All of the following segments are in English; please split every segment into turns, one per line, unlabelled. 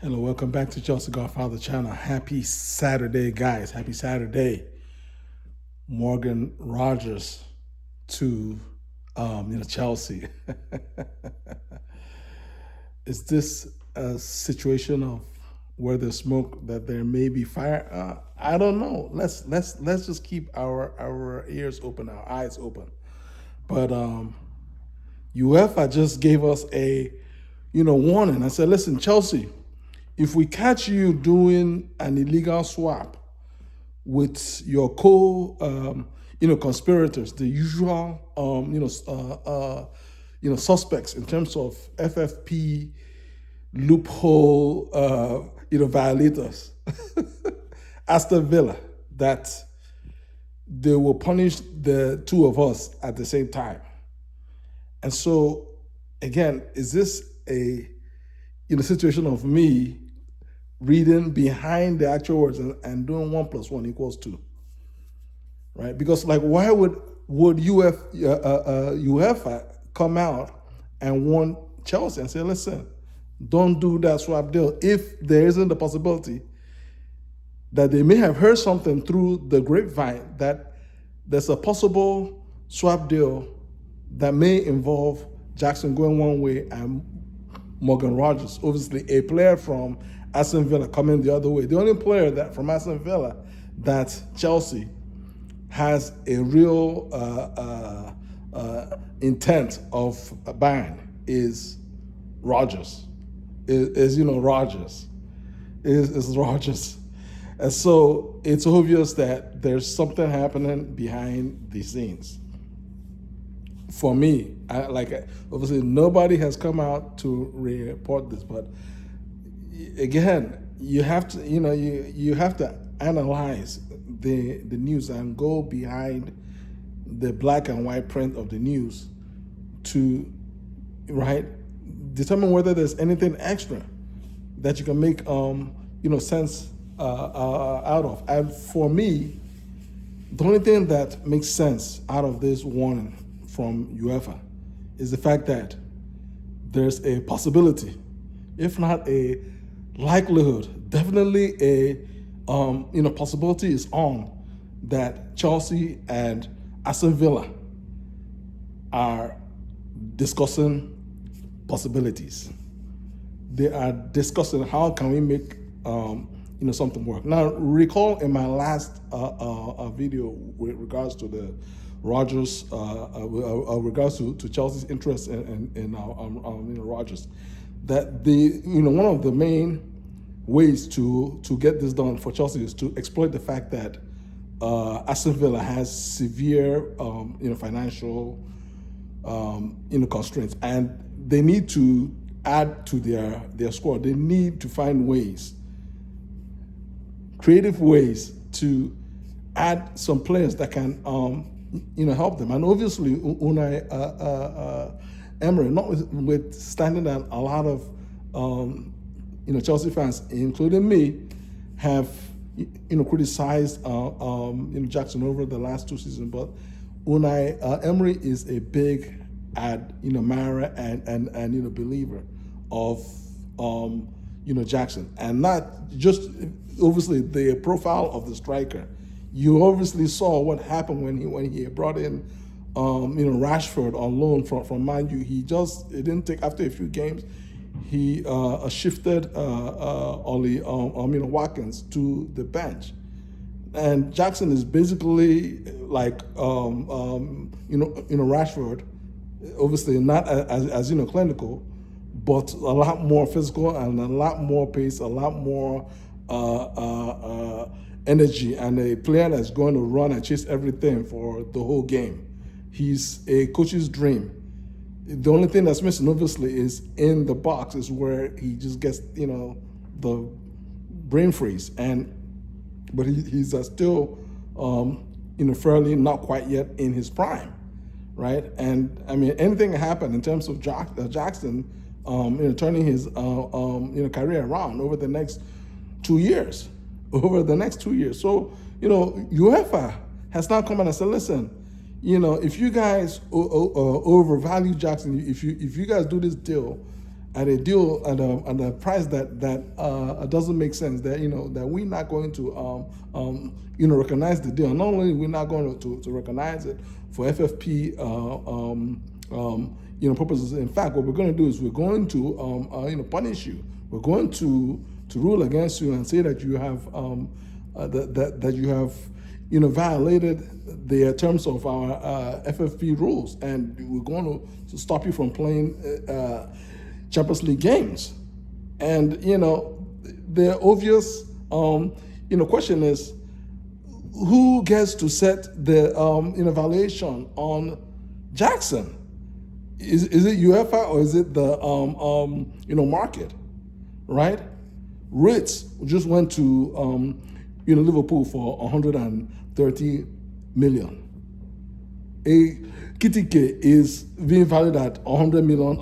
Hello, welcome back to Chelsea Godfather channel. Happy Saturday, guys. Happy Saturday. Morgan Rogers to Chelsea. Is this a situation of where there's smoke that there may be fire? I don't know. Let's just keep our ears open, our eyes open. But UEFA just gave us a warning. I said, listen, Chelsea, if we catch you doing an illegal swap with your conspirators, the usual suspects in terms of FFP loophole violators, Aston Villa, that they will punish the two of us at the same time. And so, again, is this a situation of me reading behind the actual words and doing 1 + 1 = 2, right? Because why would UEFA come out and warn Chelsea and say, listen, don't do that swap deal if there isn't the possibility that they may have heard something through the grapevine that there's a possible swap deal that may involve Jackson going one way and Morgan Rogers, obviously a player from Aston Villa, coming the other way. The only player that from Aston Villa that Chelsea has a real intent of buying is Rogers. Is Rogers. Is Rogers. And so it's obvious that there's something happening behind the scenes. For me, obviously nobody has come out to report this, but again, you have to you have to analyze the news and go behind the black and white print of the news to determine whether there's anything extra that you can make sense out of. And for me, the only thing that makes sense out of this warning from UEFA is the fact that there's a possibility, if not a likelihood, definitely a possibility is on that Chelsea and Aston Villa are discussing possibilities. They are discussing how can we make something work. Now, recall in my last video with regards to the Rogers, regards to Chelsea's interest in Rogers, that one of the main ways to get this done for Chelsea is to exploit the fact that Aston Villa has severe financial constraints, and they need to add to their squad. They need to find ways, creative ways, to add some players that can help them. And obviously Unai Emery, notwithstanding that a lot of Chelsea fans, including me, have criticized Jackson over the last 2 seasons, but Unai Emery is a big admirer and believer of Jackson, and not just obviously the profile of the striker. You obviously saw what happened when he brought in Rashford on loan from Man U. It didn't take, after a few games, he shifted Ollie Watkins to the bench, and Jackson is basically like Rashford, obviously not as clinical, but a lot more physical and a lot more pace, a lot more energy, and a player that's going to run and chase everything for the whole game. He's a coach's dream. The only thing that's missing, obviously, is in the box is where he just gets the brain freeze, but he's still fairly not quite yet in his prime, right? And I mean, anything can happen in terms of Jackson turning his career around over the next 2 years. So, UEFA has now come in and said, listen, if you guys overvalue Jackson, if you guys do this deal at a deal at a price that doesn't make sense. That that we're not going to recognize the deal. Not only we're not going to recognize it for FFP purposes. In fact, what we're going to do is we're going to punish you. We're going to rule against you and say that you have that you have violated the terms of our FFP rules, and we're going to stop you from playing Champions League games. And the obvious question is, who gets to set the valuation on Jackson? Is it UEFA or is it the market, right? Ritz just went to Liverpool for 130 million. A Kitike is being valued at 100 million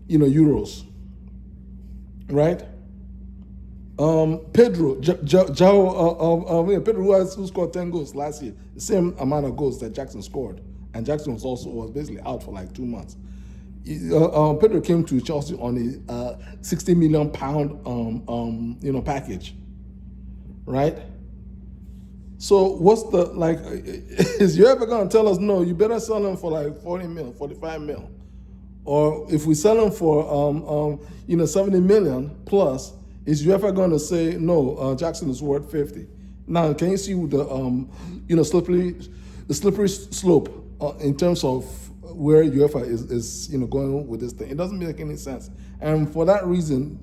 euros, right? Pedro, Pedro who scored 10 goals last year, the same amount of goals that Jackson scored, and Jackson was basically out for like 2 months. Pedro came to Chelsea on a 60 million pound package, right? So what's the is you ever gonna tell us no, you better sell him for like 40 mil, 45 mil? Or if we sell him for 70 million plus, is you ever gonna say no, Jackson is worth 50? Now can you see the slippery slope in terms of where UEFA is going with this thing? It doesn't make any sense. And for that reason,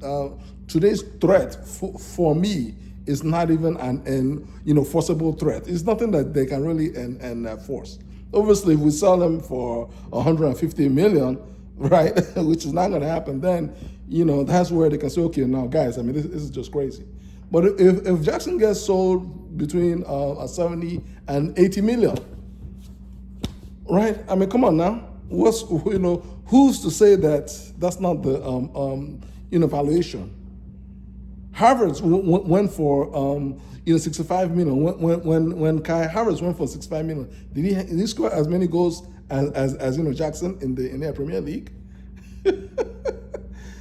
today's threat for me is not even an forcible threat. It's nothing that they can really enforce. Obviously, if we sell them for 150 million, right, which is not going to happen, then that's where they can say, okay, now guys, I mean, this is just crazy. But if Jackson gets sold between 70 and 80 million, right? I mean, come on now. Who's to say that that's not the valuation? Havertz went for 65 million. When Kai Havertz went for 65 million, did he score as many goals as Jackson in the Premier League?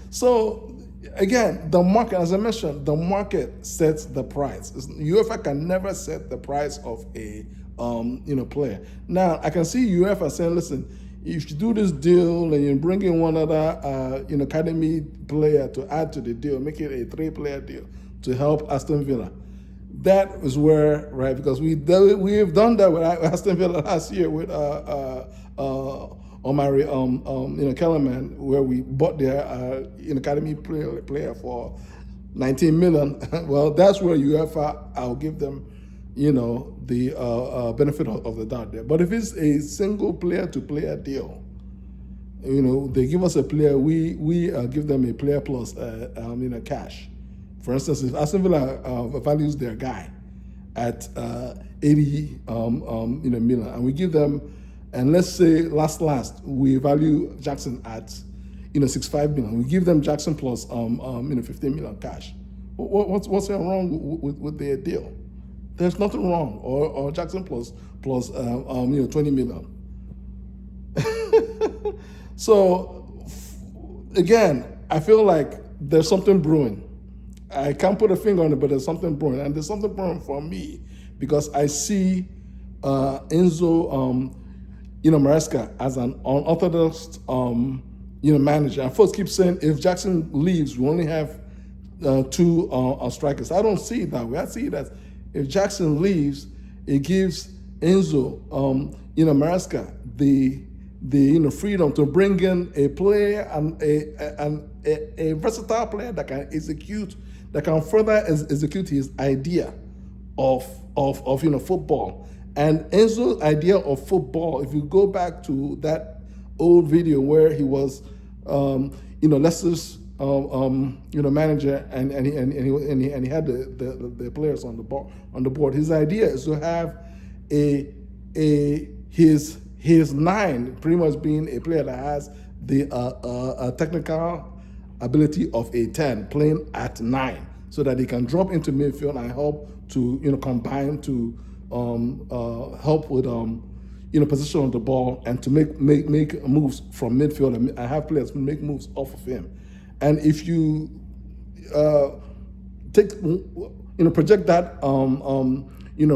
So again, the market, as I mentioned, the market sets the price. UEFA can never set the price of a player. Now I can see UEFA saying, listen, if you do this deal and you bring in one other academy player to add to the deal, make it a 3-player deal to help Aston Villa. That is where, right? Because we have done that with Aston Villa last year with Omari Kellerman, where we bought their academy player for 19 million. Well, that's where UEFA, I'll give them the benefit of the doubt there. But if it's a single player-to-player deal, they give us a player, we give them a player plus cash. For instance, if Aston Villa values their guy at 80 million, and we give them, and let's say last we value Jackson at 65 million, we give them Jackson plus 15 million cash. What's wrong with their deal? There's nothing wrong, or Jackson plus 20 million. So again, I feel like there's something brewing. I can't put a finger on it, but there's something brewing, and there's something brewing for me because I see Enzo Maresca as an unorthodox manager. And folks keep saying if Jackson leaves, we only have 2 strikers. I don't see it that way. I see it as if Jackson leaves, it gives Enzo Maresca the freedom to bring in a player and a versatile player that can further execute his idea of football. And Enzo's idea of football, if you go back to that old video where he was Leicester's manager, and he had the players on the board. His idea is to have his 9 pretty much being a player that has the technical ability of a 10, playing at 9, so that he can drop into midfield and help to combine to help with position on the ball and to make moves from midfield and have players make moves off of him. And if you project that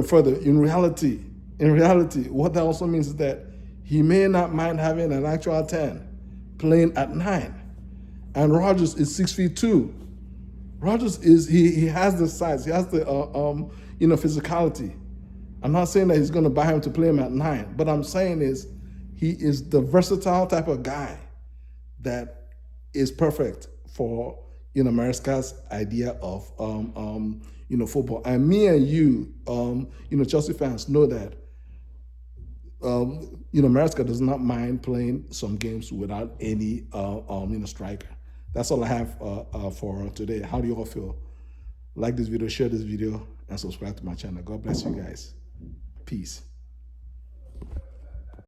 further, in reality, what that also means is that he may not mind having an actual 10 playing at 9. And Rodgers is 6'2". Rodgers he has the size, he has the physicality. I'm not saying that he's going to buy him to play him at 9, but I'm saying is he is the versatile type of guy that is perfect for Maresca's idea of football. And me and you, Chelsea fans know that Maresca does not mind playing some games without any striker. That's all I have for today. How do you all feel? Like this video, share this video, and subscribe to my channel. God bless you guys. Peace.